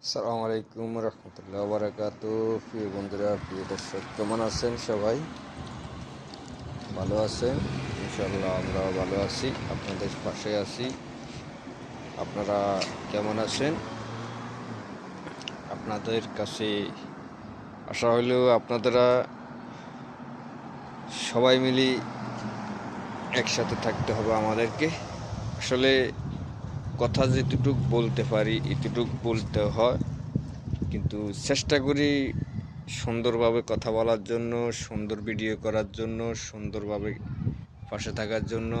আসসালামু আলাইকুম রহমতুল্লাহ বারাকাতু। প্রিয় বন্ধুরা, প্রিয় দর্শক, কেমন আছেন সবাই? ভালো আছেন? ইনশাল্লাহ আমরাও ভালো আছি, আপনাদের পাশে আছি। আপনারা কেমন আছেন? আপনাদের কাছে আশা হইলেও আপনারা সবাই মিলি একসাথে থাকতে হবে আমাদেরকে। আসলে কথা যেটুক বলতে পারি এতটুক বলতে হয়, কিন্তু চেষ্টা করি সুন্দরভাবে কথা বলার জন্য, সুন্দর ভিডিও করার জন্য, সুন্দরভাবে পাশে থাকার জন্য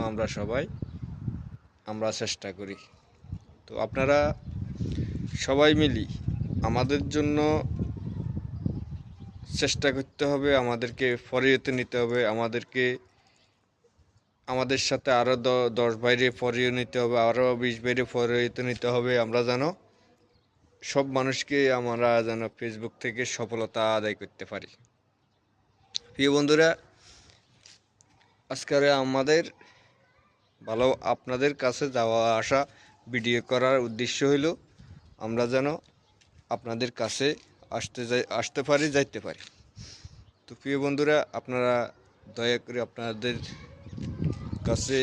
আমরা চেষ্টা করি। তো আপনারা সবাই মিলি আমাদের জন্য চেষ্টা করতে হবে, আমাদেরকে ফরিয়েতে নিতে হবে, আমাদের সাথে আরও 10 বাইরে ফরিয়ে নিতে হবে, আরও 20 বাইরে ফরিয়েতে নিতে হবে। আমরা যেন সব মানুষকে ফেসবুক থেকে সফলতা আদায় করতে পারি। প্রিয় বন্ধুরা, আজকে আমাদের ভালো আপনাদের কাছে যাওয়া আসা ভিডিও করার উদ্দেশ্য হইল আমরা যেন আপনাদের কাছে আসতে পারি, যাইতে পারি। তো প্রিয় বন্ধুরা, আপনারা দয়া করে আপনাদের কাছে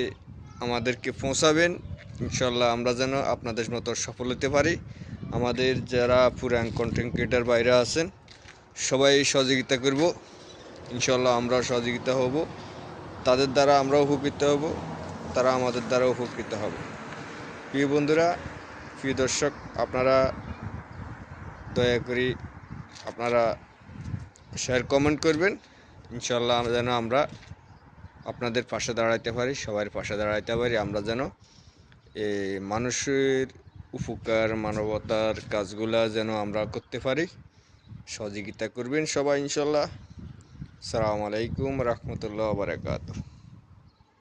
আমাদেরকে পৌঁছাবেন। ইনশাল্লাহ আমরা যেন আপনাদের মতো সফল হতে পারি। আমাদের যারা পুরান কন্টেন্ট ক্রিয়েটার বাইরে আছেন সবাই সহযোগিতা করব। ইনশাল্লাহ আমরা সহযোগিতা হব, তাদের দ্বারা আমরা উপকৃত হব, তারা আমাদের দ্বারা উপকৃত হবে। প্রিয় বন্ধুরা, প্রিয় দর্শক, আপনারা দয়া করে আপনারা শেয়ার কমেন্ট করবেন। ইনশাল্লাহ যেন আমরা আপনাদের পাশে দাঁড়াইতে পারি, সবার পাশে দাঁড়াইতে পারি। আমরা যেন এই মানুষের উপকার, মানবতার কাজগুলা যেন আমরা করতে পারি। সহযোগিতা করবেন সবাই ইনশাল্লাহ। আসসালামু আলাইকুম রহমতুল্লাহ বারাকাতুহু।